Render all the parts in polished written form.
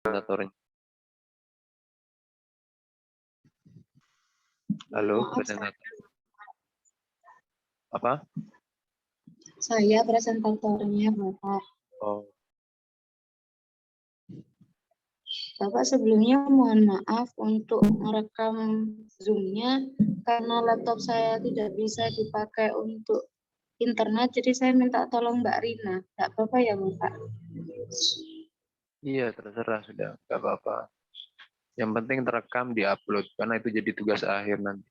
Presentatornya. Halo, Maaf, presentator. Apa? saya presentatornya Bapak. Oh, Bapak sebelumnya mohon maaf untuk merekam Zoom-nya karena laptop saya tidak bisa dipakai untuk internet, jadi saya minta tolong Mbak Rina. Tidak apa-apa ya Bapak? iya terserah sudah, nggak apa-apa. Yang penting terekam, diupload, karena itu jadi tugas akhir nanti.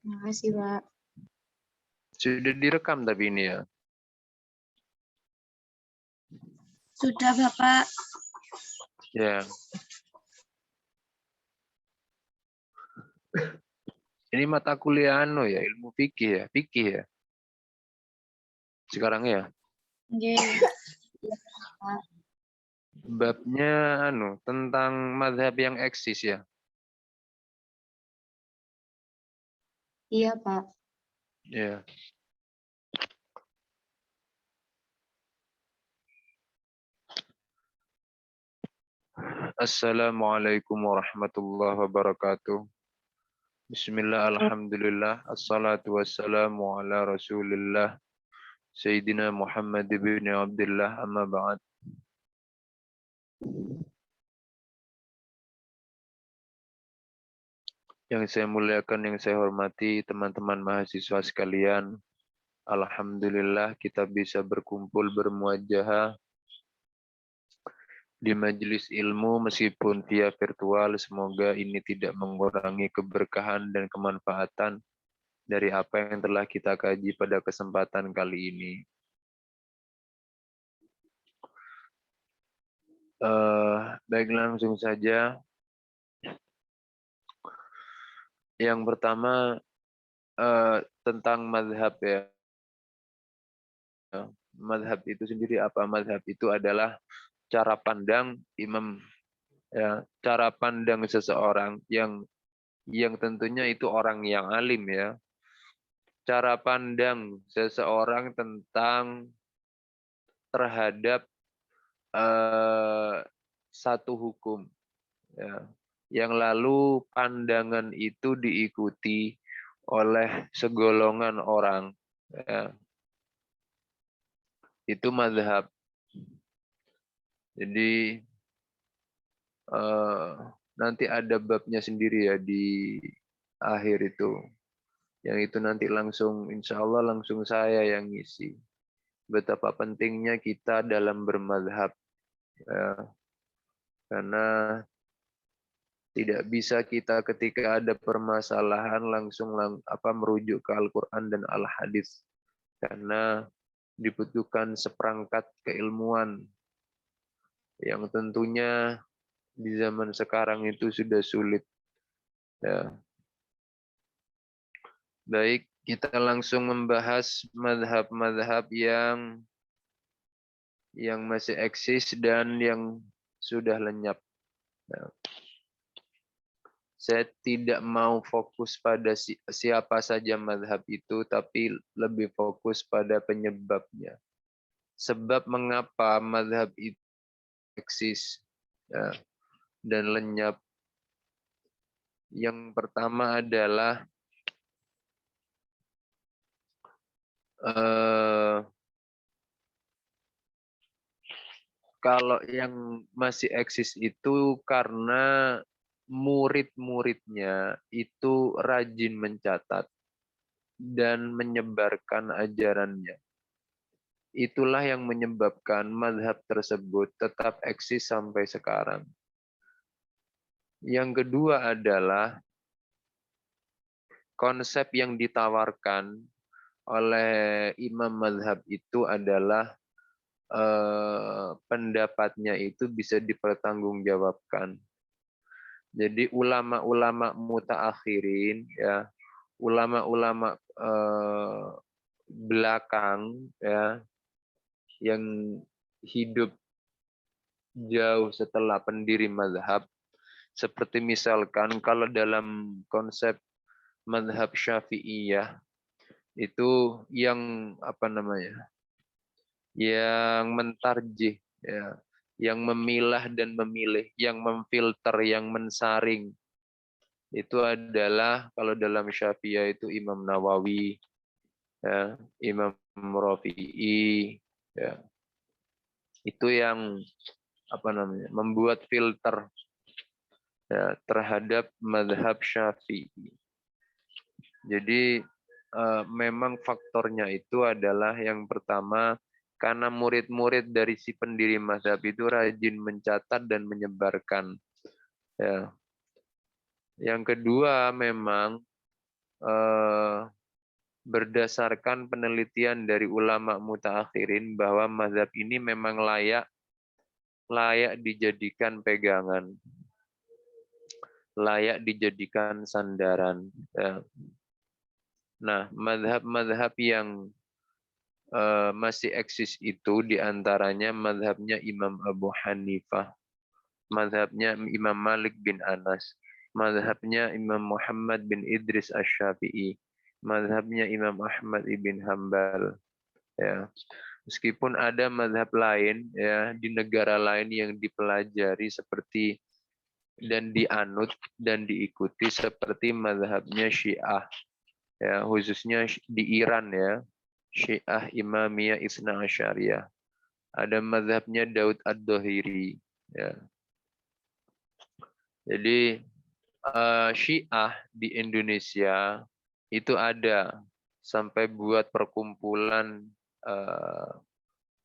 Terima kasih Pak. Sudah direkam tapi ini ya. Sudah Bapak. Ya. Ini mata kuliah ya, ilmu fikih ya, sekarang ya. Oke. Ya, Pak. Babnya tentang mazhab yang eksis ya. Iya Pak. Ya. Assalamualaikum warahmatullahi wabarakatuh. Bismillah, alhamdulillah, assalatu wassalamu ala rasulillah, Sayyidina Muhammad bin Abdullah, amma ba'd. Yang saya muliakan, yang saya hormati, teman-teman mahasiswa sekalian, alhamdulillah kita bisa berkumpul bermuajahah di majelis ilmu meskipun via virtual. Semoga ini tidak mengurangi keberkahan dan kemanfaatan dari apa yang telah kita kaji pada kesempatan kali ini. Baik, langsung saja. Yang pertama tentang mazhab ya. Mazhab itu sendiri apa? Mazhab itu adalah cara pandang imam ya, cara pandang seseorang yang tentunya itu orang yang alim ya. Cara pandang seseorang terhadap satu hukum ya. Yang lalu pandangan itu diikuti oleh segolongan orang ya. Itu mazhab. Jadi nanti ada babnya sendiri ya di akhir itu. Yang itu nanti langsung, insya Allah langsung saya yang ngisi. Betapa pentingnya kita dalam bermadhab. Ya. Karena tidak bisa kita ketika ada permasalahan langsung merujuk ke Al-Quran dan Al-Hadis. Karena dibutuhkan seperangkat keilmuan yang tentunya di zaman sekarang itu sudah sulit. Ya. Baik, kita langsung membahas madhab-madhab yang masih eksis dan yang sudah lenyap. Nah, saya tidak mau fokus pada siapa saja madhab itu, tapi lebih fokus pada penyebabnya. Sebab mengapa madhab itu eksis ya, dan lenyap. Yang pertama adalah kalau yang masih eksis itu karena murid-muridnya itu rajin mencatat dan menyebarkan ajarannya. Itulah yang menyebabkan mazhab tersebut tetap eksis sampai sekarang. Yang kedua adalah konsep yang ditawarkan oleh imam mazhab itu adalah pendapatnya itu bisa dipertanggungjawabkan. Jadi ulama-ulama mutaakhirin ya, ulama-ulama belakang ya yang hidup jauh setelah pendiri mazhab, seperti misalkan kalau dalam konsep mazhab Syafi'iyah itu yang yang mentarjih ya, yang memilah dan memilih, yang memfilter, yang mensaring. Itu adalah kalau dalam Syafi'iyah itu Imam Nawawi, ya, Imam Rafi'i, ya. Itu yang membuat filter, ya, terhadap mazhab Syafi'i. Jadi memang faktornya itu adalah yang pertama karena murid-murid dari si pendiri mazhab itu rajin mencatat dan menyebarkan. Ya. Yang kedua memang berdasarkan penelitian dari ulama mutaakhirin bahwa mazhab ini memang layak dijadikan pegangan, layak dijadikan sandaran. Ya. Nah, mazhab-mazhab yang masih eksis itu diantaranya mazhabnya Imam Abu Hanifah, mazhabnya Imam Malik bin Anas, mazhabnya Imam Muhammad bin Idris Asy-Syafi'i, mazhabnya Imam Ahmad ibn Hambal. Ya. Meskipun ada mazhab lain ya di negara lain yang dipelajari seperti dan dianut dan diikuti seperti mazhabnya Syiah, ya khususnya di Iran ya, Syiah Imamiyah Itsna Asyariyah. Ada mazhabnya Daud Ad-Dhahiri. Ya. Jadi Syiah di Indonesia itu ada sampai buat perkumpulan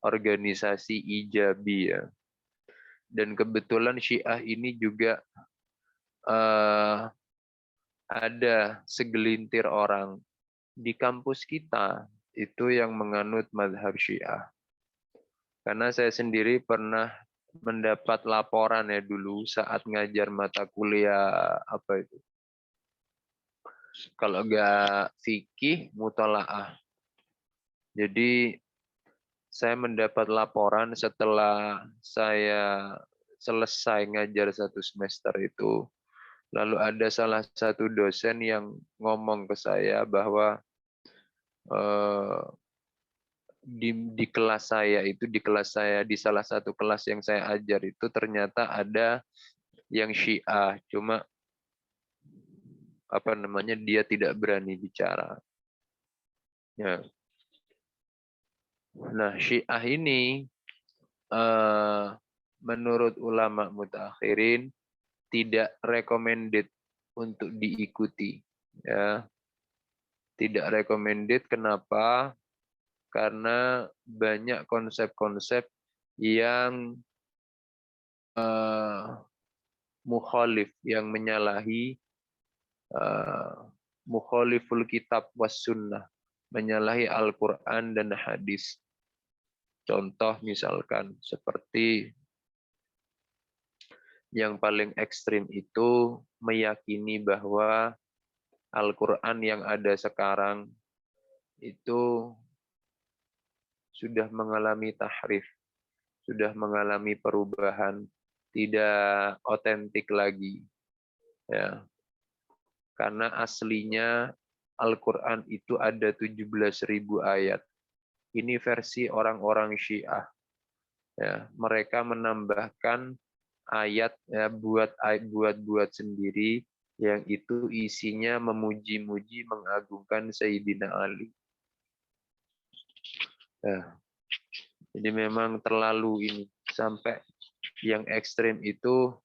organisasi Ijabi ya. Dan kebetulan Syiah ini juga ada segelintir orang di kampus kita itu yang menganut mazhab Syiah. Karena saya sendiri pernah mendapat laporan ya dulu saat ngajar mata kuliah apa itu. Kalau nggak fikih, mutolaah. Jadi saya mendapat laporan setelah saya selesai ngajar 1 semester itu. Lalu ada salah satu dosen yang ngomong ke saya bahwa di kelas saya itu, di salah satu kelas yang saya ajar itu ternyata ada yang Syiah, cuma dia tidak berani bicara. Ya. Nah, Syiah ini menurut ulama mutakhirin tidak recommended untuk diikuti. Ya. Tidak recommended, kenapa? Karena banyak konsep-konsep yang mukhalif, yang menyalahi mukhaliful kitab was sunnah, menyalahi Al-Quran dan hadis. Contoh misalkan seperti yang paling ekstrim itu meyakini bahwa Al-Quran yang ada sekarang itu sudah mengalami tahrif, sudah mengalami perubahan, tidak otentik lagi. Ya. Karena aslinya Al-Quran itu ada 17.000 ayat. Ini versi orang-orang Syiah. Ya, mereka menambahkan ayat ya, buat sendiri yang itu isinya memuji-muji, mengagungkan Sayyidina Ali. Ya. Jadi memang terlalu ini, sampai yang ekstrem itu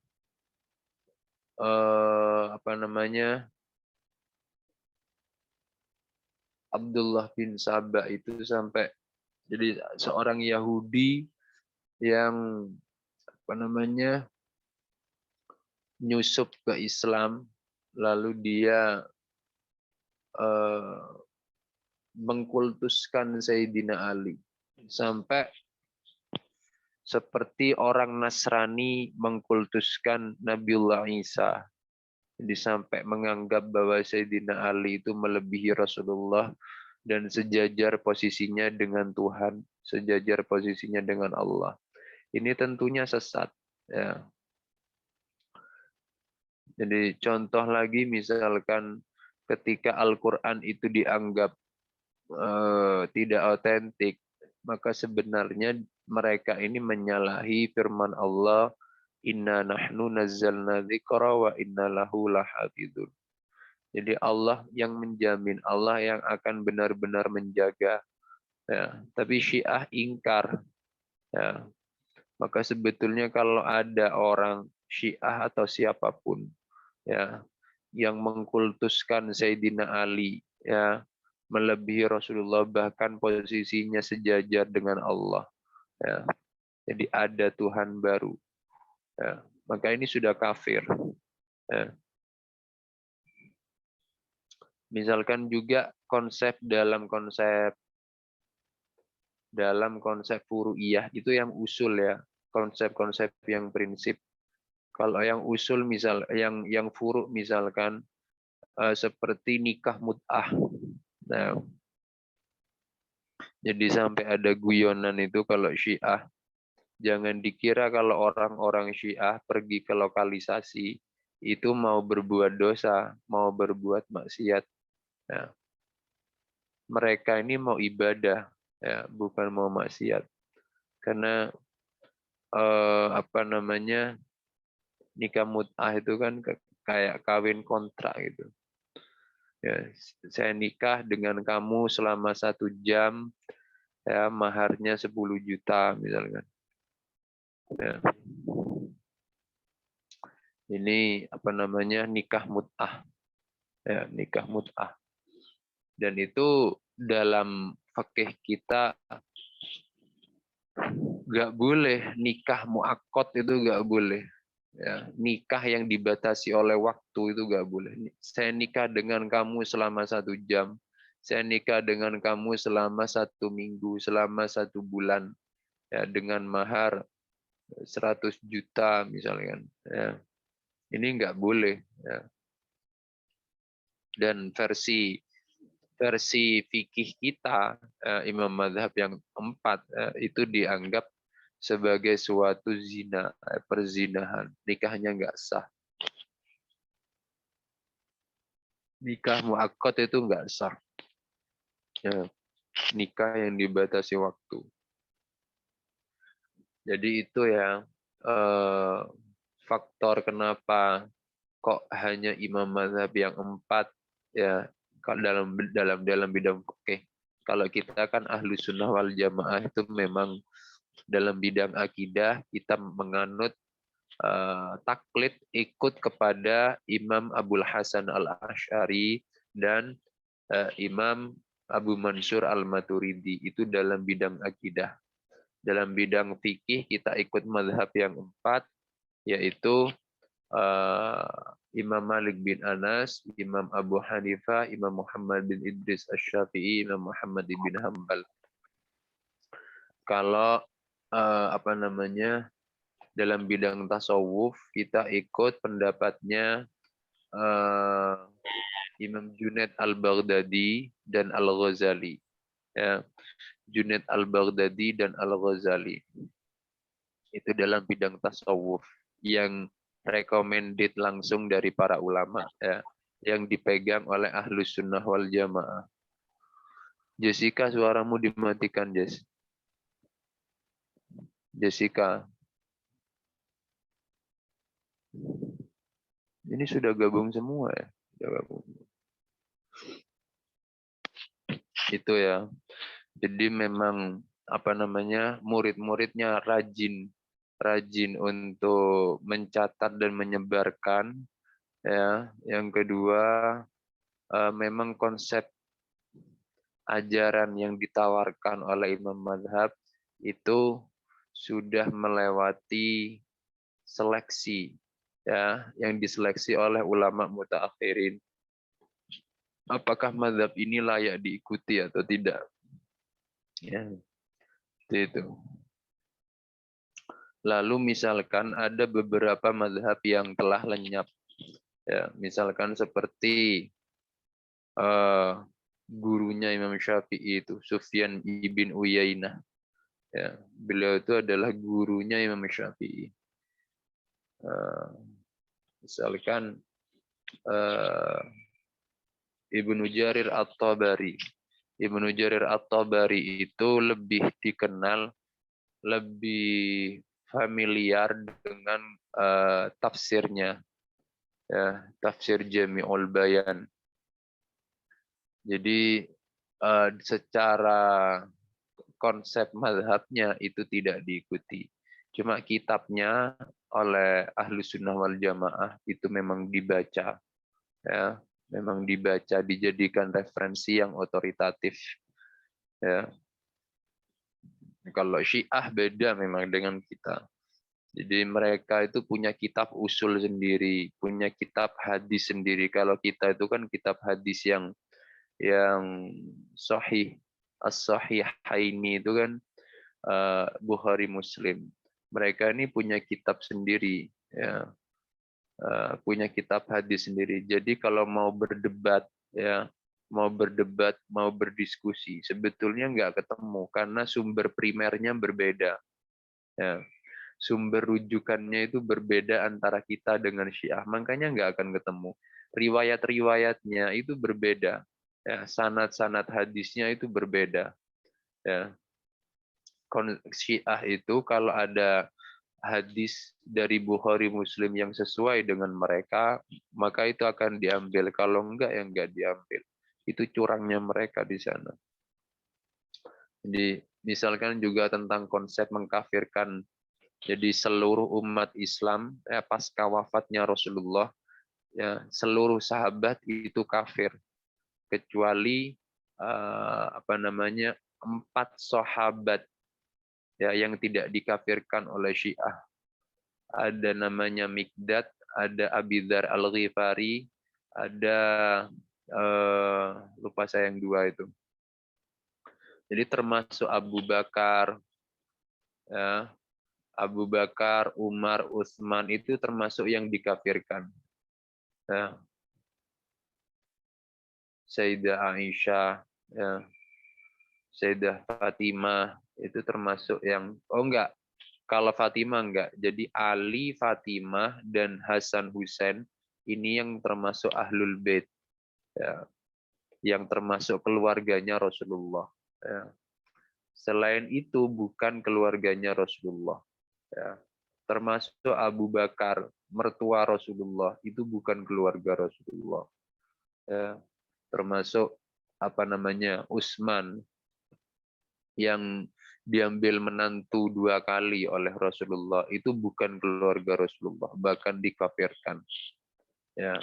Abdullah bin Sabah itu sampai jadi seorang Yahudi yang nyusup ke Islam, lalu dia mengkultuskan Sayyidina Ali sampai seperti orang Nasrani mengkultuskan Nabiullah Isa. Jadi sampai menganggap bahwa Sayyidina Ali itu melebihi Rasulullah dan sejajar posisinya dengan Tuhan, sejajar posisinya dengan Allah. Ini tentunya sesat. Ya. Jadi contoh lagi misalkan ketika Al-Quran itu dianggap tidak otentik, maka sebenarnya mereka ini menyalahi firman Allah, inna nahnu nazzalna dzikra wa inna lahu lahafizun. Jadi Allah yang menjamin, Allah yang akan benar-benar menjaga. Ya, tapi Syiah ingkar. Ya, maka sebetulnya kalau ada orang Syiah atau siapapun ya yang mengkultuskan Sayyidina Ali ya melebihi Rasulullah, bahkan posisinya sejajar dengan Allah ya. Jadi ada Tuhan baru ya. Maka ini sudah kafir ya. Misalkan juga dalam konsep furu'iyah itu yang usul ya, konsep-konsep yang prinsip. Kalau yang usul yang furu' misalkan seperti nikah mut'ah. Nah, jadi sampai ada guyonan itu kalau Syiah, jangan dikira kalau orang-orang Syiah pergi ke lokalisasi itu mau berbuat dosa, mau berbuat maksiat. Nah, mereka ini mau ibadah, ya, bukan mau maksiat. Karena nikah mut'ah itu kan kayak kawin kontrak gitu. Ya, saya nikah dengan kamu selama 1 jam, ya maharnya 10 juta misalkan. Ya. Ini nikah mut'ah. Ya, nikah mut'ah. Dan itu dalam fikih kita nggak boleh, nikah muakkad itu nggak boleh. Ya, nikah yang dibatasi oleh waktu itu nggak boleh. Saya nikah dengan kamu selama 1 jam. Saya nikah dengan kamu selama 1 minggu, selama 1 bulan. Ya, dengan mahar 100 juta misalkan. Ya. Ini nggak boleh. Ya. Dan versi fikih kita, imam mazhab yang 4 itu dianggap sebagai suatu zina, perzinahan. Nikahnya nggak sah. Nikah muakkad itu nggak sah. Ya, nikah yang dibatasi waktu. Jadi itu ya faktor kenapa kok hanya imam mazhab yang 4 ya dalam bidang fikih. Kalau kita kan ahlu sunnah wal jamaah itu memang dalam bidang akidah kita menganut taklid ikut kepada Imam Abul Hasan al-Asy'ari dan Imam Abu Mansur al-Maturidi, itu dalam bidang akidah. Dalam bidang fikih kita ikut mazhab yang 4, yaitu Imam Malik bin Anas, Imam Abu Hanifah, Imam Muhammad bin Idris Asy-Syafi'i, Imam Muhammad bin Hambal. Kalau dalam bidang tasawuf kita ikut pendapatnya Imam Junaid al-Baghdadi dan al-Ghazali. Ya, Junaid al-Baghdadi dan al-Ghazali. Itu dalam bidang tasawuf yang recommended langsung dari para ulama, ya, yang dipegang oleh ahlus sunnah wal jamaah. Jessica, suaramu dimatikan, Jess. Jessica. Ini sudah gabung semua ya? Sudah gabung. Itu ya. Jadi memang murid-muridnya rajin untuk mencatat dan menyebarkan ya. Yang kedua memang konsep ajaran yang ditawarkan oleh imam mazhab itu sudah melewati seleksi ya, yang diseleksi oleh ulama mutaakhirin. Apakah mazhab ini layak diikuti atau tidak? Ya, itu. Lalu misalkan ada beberapa mazhab yang telah lenyap, ya, misalkan seperti gurunya Imam Syafi'i itu Sufyan ibn Uyainah. Ya, beliau itu adalah gurunya Imam Syafi'i. Misalkan Ibnu Jarir At-Tabari. Ibnu Jarir At-Tabari itu lebih dikenal lebih familiar dengan tafsirnya, ya, tafsir Jami'ul Bayan. Jadi secara konsep mazhabnya itu tidak diikuti. Cuma kitabnya oleh ahlu sunnah wal jamaah itu memang dibaca, ya, memang dibaca, dijadikan referensi yang otoritatif, ya. Kalau Syiah beda memang dengan kita. Jadi mereka itu punya kitab usul sendiri, punya kitab hadis sendiri. Kalau kita itu kan kitab hadis yang sahih, as-sahihaini itu kan Bukhari Muslim. Mereka ini punya kitab sendiri, ya, punya kitab hadis sendiri. Jadi kalau mau berdebat, ya, mau berdiskusi, sebetulnya nggak ketemu karena sumber primernya berbeda. Ya. Sumber rujukannya itu berbeda antara kita dengan Syiah, makanya nggak akan ketemu. Riwayat-riwayatnya itu berbeda, ya, sanad-sanad hadisnya itu berbeda. Ya. Syiah itu kalau ada hadis dari Bukhari Muslim yang sesuai dengan mereka, maka itu akan diambil. Kalau enggak, ya enggak diambil. Itu curangnya mereka di sana. Jadi misalkan juga tentang konsep mengkafirkan. Jadi seluruh umat Islam pasca wafatnya Rasulullah, ya, seluruh sahabat itu kafir kecuali 4 sahabat, ya, yang tidak dikafirkan oleh Syiah. Ada namanya Mikdad, ada Abi Dzar Al-Ghifari, ada lupa saya yang 2 itu. Jadi termasuk Abu Bakar, ya, Abu Bakar, Umar, Utsman itu termasuk yang dikafirkan. Ya. Sayyidah Aisyah, ya, Sayyidah Fatimah itu termasuk yang, oh enggak, kalau Fatimah enggak. Jadi Ali, Fatimah, dan Hasan Husain ini yang termasuk Ahlul Bait, ya, yang termasuk keluarganya Rasulullah. Ya. Selain itu bukan keluarganya Rasulullah. Ya. Termasuk Abu Bakar, mertua Rasulullah, itu bukan keluarga Rasulullah. Ya. Termasuk Utsman yang diambil menantu 2 kali oleh Rasulullah, itu bukan keluarga Rasulullah, bahkan dikafirkan. Ya.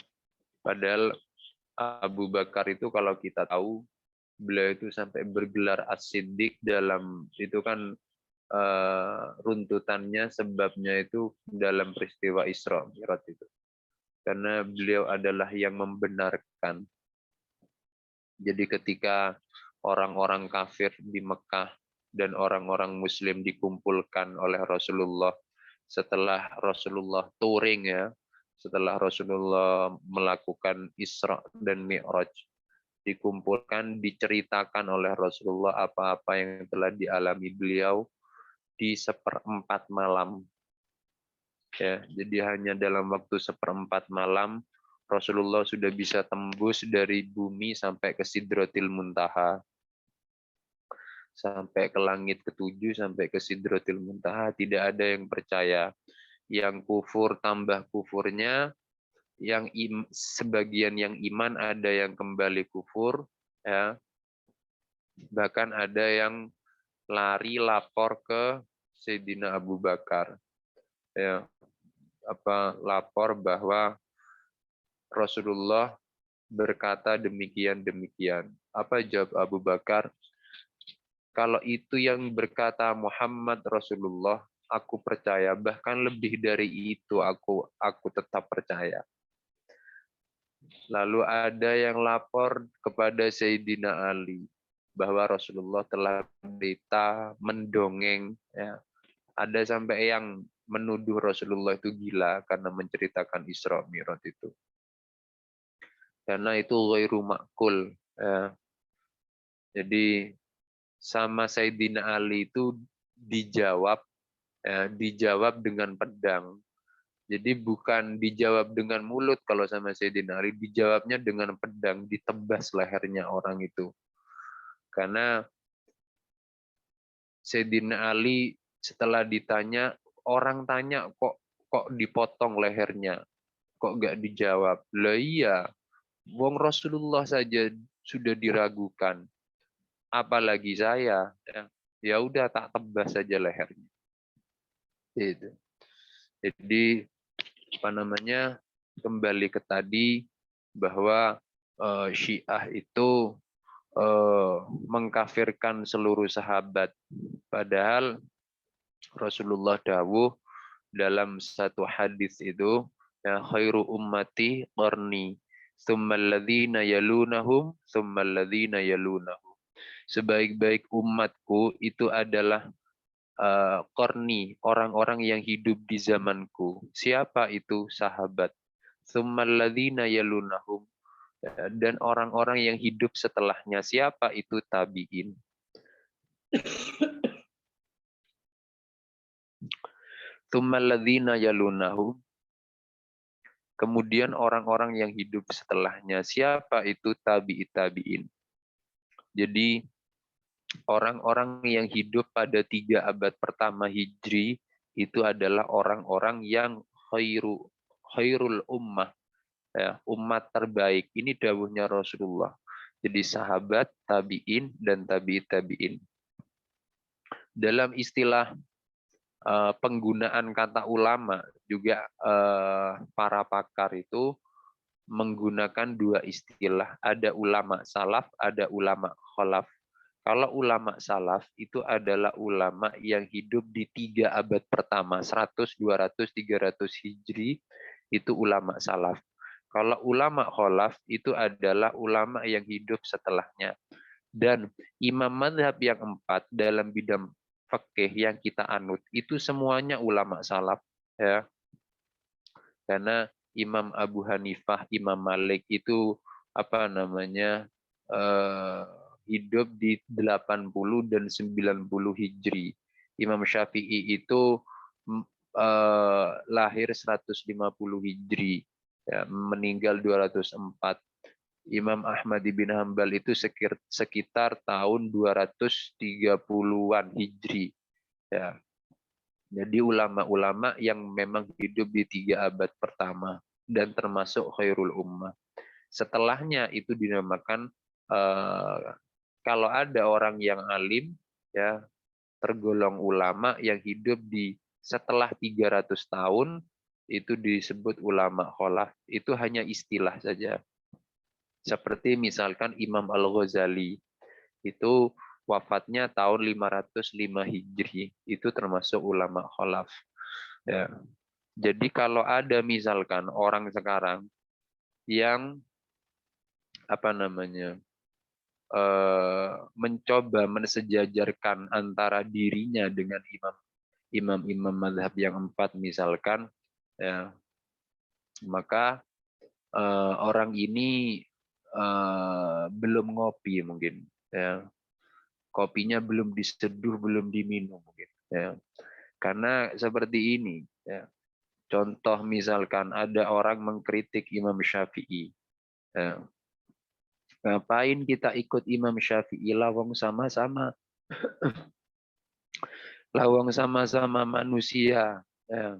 Padahal Abu Bakar itu kalau kita tahu, beliau itu sampai bergelar As-Siddiq dalam itu kan runtutannya, sebabnya itu dalam peristiwa Isra Mi'raj itu. Karena beliau adalah yang membenarkan. Jadi ketika orang-orang kafir di Mekah dan orang-orang Muslim dikumpulkan oleh Rasulullah setelah Rasulullah touring, ya, setelah Rasulullah melakukan Isra dan Mi'raj, dikumpulkan, diceritakan oleh Rasulullah apa-apa yang telah dialami beliau di 1/4 malam. Ya, jadi hanya dalam waktu 1/4 malam Rasulullah sudah bisa tembus dari bumi sampai ke Sidratil Muntaha. Sampai ke langit ke-7, sampai ke Sidratil Muntaha. Tidak ada yang percaya. Yang kufur tambah kufurnya, yang sebagian yang iman ada yang kembali kufur, ya. Bahkan ada yang lari lapor ke Sayyidina Abu Bakar, ya, lapor bahwa Rasulullah berkata demikian. Apa jawab Abu Bakar? Kalau itu yang berkata Muhammad Rasulullah, aku percaya. Bahkan lebih dari itu aku tetap percaya. Lalu ada yang lapor kepada Sayyidina Ali bahwa Rasulullah telah berita mendongeng. Ya. Ada sampai yang menuduh Rasulullah itu gila karena menceritakan Isra Mi'raj itu. Karena itu ghairu ma'kul. Ya. Jadi sama Sayyidina Ali itu dijawab, ya, dijawab dengan pedang. Jadi bukan dijawab dengan mulut kalau sama Sayyidina Ali, dijawabnya dengan pedang, ditebas lehernya orang itu. Karena Sayyidina Ali Setelah ditanya, orang tanya kok dipotong lehernya, kok nggak dijawab. Lah iya, wong Rasulullah saja sudah diragukan, apalagi saya. Ya udah tak tebas saja lehernya. Itu. Jadi apa namanya, kembali ke tadi bahwa Syiah itu mengkafirkan seluruh sahabat, padahal Rasulullah dawuh dalam satu hadis itu, ya khairu ummati qarni tsummal ladzina yalunahum tsummal ladzina yalunahum. Sebaik-baik umatku itu adalah qarni, orang-orang yang hidup di zamanku. Siapa itu? Sahabat. Tsummal ladzina yalunahum, dan orang-orang yang hidup setelahnya. Siapa itu? Tabi'in. Tsummal ladzina yalunahum, kemudian orang-orang yang hidup setelahnya. Siapa itu? Tabi'in. Jadi orang-orang yang hidup pada 3 abad pertama Hijri itu adalah orang-orang yang khairul ummah, ya, umat terbaik. Ini dawuhnya Rasulullah. Jadi sahabat, tabi'in, dan tabi'in. Dalam istilah penggunaan kata ulama juga para pakar itu menggunakan 2 istilah. Ada ulama salaf, ada ulama khalaf. Kalau ulama salaf itu adalah ulama yang hidup di 3 abad pertama, 100, 200, 300 Hijri, itu ulama salaf. Kalau ulama khalaf itu adalah ulama yang hidup setelahnya. Dan imam madhab yang 4 dalam bidang fikih yang kita anut, itu semuanya ulama salaf. Ya. Karena Imam Abu Hanifah, Imam Malik itu apa namanya hidup di 80 dan 90 Hijri. Imam Syafi'i itu lahir 150 Hijri, ya, meninggal 204. Imam Ahmad bin Hambal itu sekitar tahun 230-an Hijri. Ya. Jadi ulama-ulama yang memang hidup di 3 abad pertama dan termasuk khairul ummah. Setelahnya itu dinamakan kalau ada orang yang alim, ya, tergolong ulama yang hidup di setelah 300 tahun, itu disebut ulama khalaf. Itu hanya istilah saja. Seperti misalkan Imam Al-Ghazali, itu wafatnya tahun 505 Hijri, itu termasuk ulama khalaf. Ya. Jadi kalau ada misalkan orang sekarang yang apa namanya mencoba mensejajarkan antara dirinya dengan imam mazhab yang 4 misalkan, ya, maka orang ini belum ngopi mungkin, ya. Kopinya belum diseduh, belum diminum mungkin, ya. Karena seperti ini, ya. Contoh misalkan ada orang mengkritik Imam Syafi'i, ya. Ngapain kita ikut Imam Syafi'i? Lawang sama-sama manusia, ya.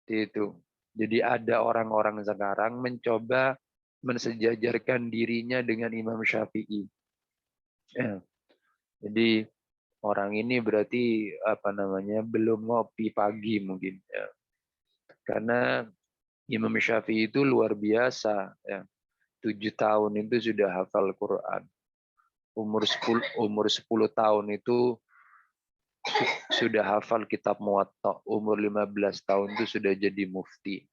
Itu. Jadi ada orang-orang sekarang mencoba mensejajarkan dirinya dengan Imam Syafi'i. Ya. Jadi orang ini berarti apa namanya belum ngopi pagi mungkin, ya. Karena Imam Syafi'i itu luar biasa, ya. 7 tahun itu sudah hafal Quran. Umur 10 tahun itu sudah hafal kitab Muwatta. Umur 15 tahun itu sudah jadi mufti.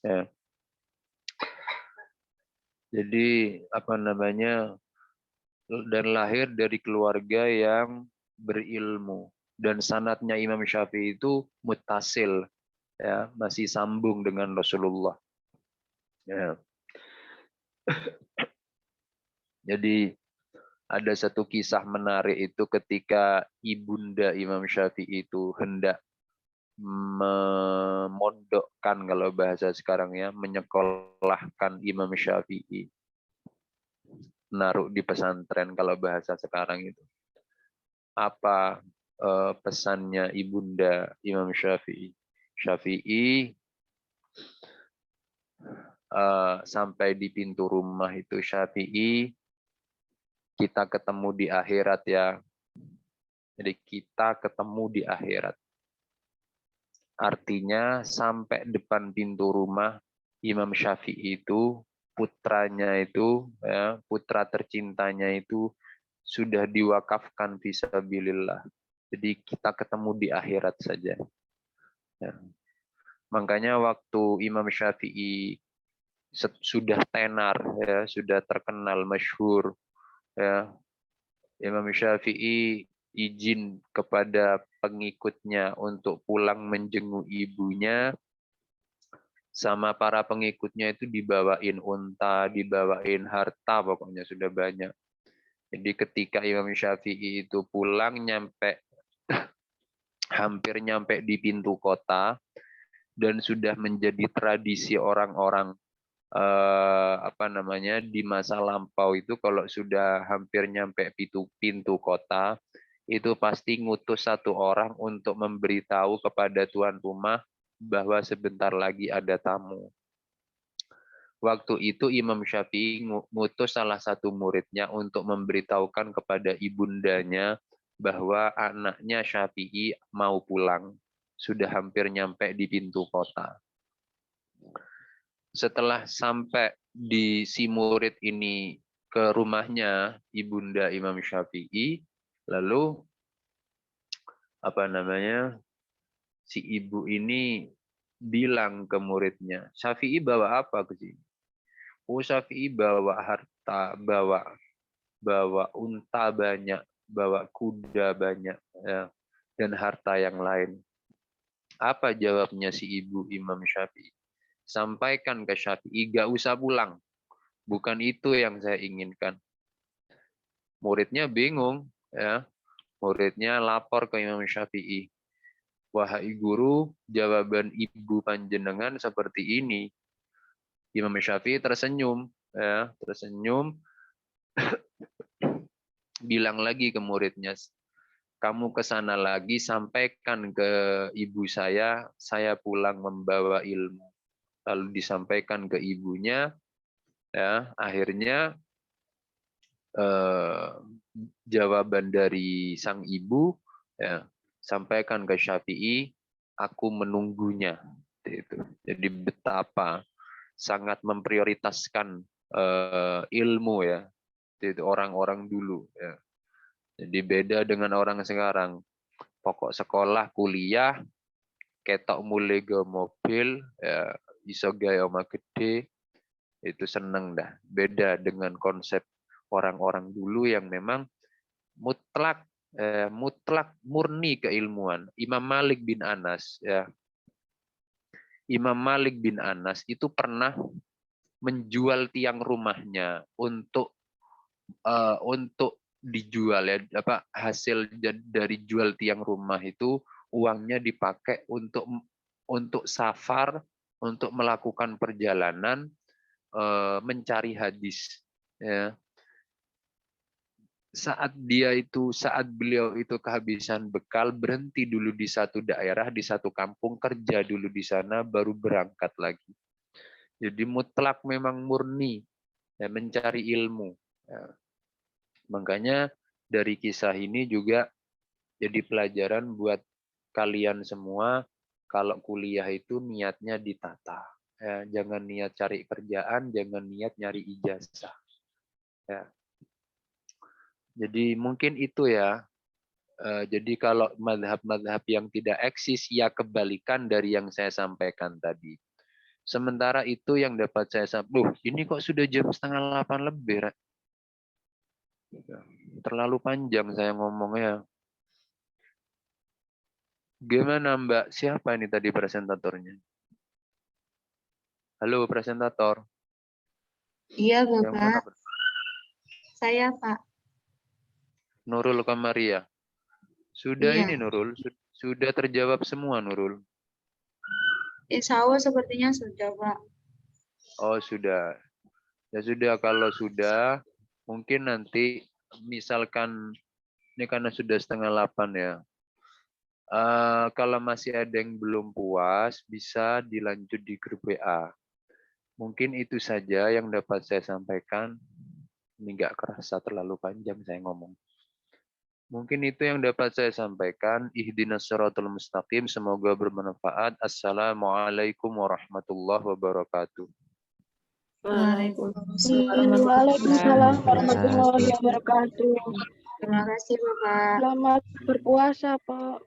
Ya. Jadi apa namanya, dan lahir dari keluarga yang berilmu, dan sanadnya Imam Syafi'i itu muttasil, ya, masih sambung dengan Rasulullah. Ya. Jadi ada satu kisah menarik itu ketika ibunda Imam Syafi'i itu hendak memondokkan, kalau bahasa sekarang ya, menyekolahkan Imam Syafi'i, naruh di pesantren kalau bahasa sekarang itu. Apa pesannya ibunda Imam Syafi'i. Syafi'i sampai di pintu rumah itu Syafi'i, kita ketemu di akhirat ya. Jadi kita ketemu di akhirat. Artinya sampai depan pintu rumah Imam Syafi'i itu, putranya itu, ya, putra tercintanya itu sudah diwakafkan fisabilillah. Jadi kita ketemu di akhirat saja. Ya. Makanya waktu Imam Syafi'i sudah tenar, ya, sudah terkenal, masyhur, ya, Imam Syafi'i izin kepada pengikutnya untuk pulang menjenguk ibunya, sama para pengikutnya itu dibawain unta, dibawain harta, pokoknya sudah banyak. Jadi ketika Imam Syafi'i itu pulang, hampir nyampe di pintu kota, dan sudah menjadi tradisi orang-orang di masa lampau itu, kalau sudah hampir nyampe pintu kota, itu pasti ngutus satu orang untuk memberitahu kepada tuan rumah bahwa sebentar lagi ada tamu. Waktu itu Imam Syafi'i ngutus salah satu muridnya untuk memberitahukan kepada ibundanya bahwa anaknya Syafi'i mau pulang, sudah hampir nyampe di pintu kota. Setelah sampai di si murid ini ke rumahnya ibunda Imam Syafi'i, lalu si ibu ini bilang ke muridnya, Syafi'i bawa apa ke sini? Oh, Syafi'i bawa harta, bawa unta banyak, bawa kuda banyak, ya, dan harta yang lain. Apa jawabnya si ibu Imam Syafi'i? Sampaikan ke Syafi'i, gak usah pulang. Bukan itu yang saya inginkan. Muridnya bingung, ya. Muridnya lapor ke Imam Syafi'i. Wahai guru, jawaban ibu panjenengan seperti ini. Imam Syafi'i tersenyum, ya, tersenyum, bilang lagi ke muridnya, kamu ke sana lagi, sampaikan ke ibu saya pulang membawa ilmu. Lalu disampaikan ke ibunya, ya, akhirnya jawaban dari sang ibu, ya, sampaikan ke Syafi'i, aku menunggunya. Itu. Jadi betapa sangat memprioritaskan ilmu, ya, itu orang-orang dulu, ya. Jadi beda dengan orang sekarang. Pokok sekolah, kuliah, ketok mulai ke mobil, ya, iso gaya oma gede, itu seneng dah. Beda dengan konsep orang-orang dulu yang memang mutlak murni keilmuan. Imam Malik bin Anas, ya. Imam Malik bin Anas itu pernah menjual tiang rumahnya untuk dijual, ya, hasil dari jual tiang rumah itu uangnya dipakai untuk safar, untuk melakukan perjalanan mencari hadis, ya. Saat beliau itu kehabisan bekal, berhenti dulu di satu daerah, di satu kampung, kerja dulu di sana, baru berangkat lagi. Jadi mutlak memang murni, ya, mencari ilmu, ya. Makanya dari kisah ini juga jadi pelajaran buat kalian semua, kalau kuliah itu niatnya ditata. Ya, jangan niat cari kerjaan, jangan niat nyari ijazah. Ya. Jadi mungkin itu, ya. Jadi kalau mazhab-mazhab yang tidak eksis, ya kebalikan dari yang saya sampaikan tadi. Sementara itu yang dapat saya sampaikan, ini kok sudah jam 7:30 lebih. Terlalu panjang saya ngomongnya. Gimana Mbak? Siapa ini tadi presentatornya? Halo presentator. Iya, Yang mana? Bapak. Saya, Pak. Nurul Kamaria. Sudah Iya. ini Nurul, sudah terjawab semua Nurul. Insya Allah sepertinya sudah, Pak. Oh sudah. Ya sudah, kalau sudah, mungkin nanti misalkan ini karena sudah 7:30 ya. Kalau masih ada yang belum puas, bisa dilanjut di grup WA. Mungkin itu saja yang dapat saya sampaikan. Ini nggak kerasa terlalu panjang saya ngomong. Mungkin itu yang dapat saya sampaikan. Ihdinas siratal mustaqim. Semoga bermanfaat. Assalamualaikum warahmatullahi wabarakatuh. Waalaikumsalam warahmatullahi wabarakatuh. Terima kasih, Bapak. Selamat berpuasa, Pak.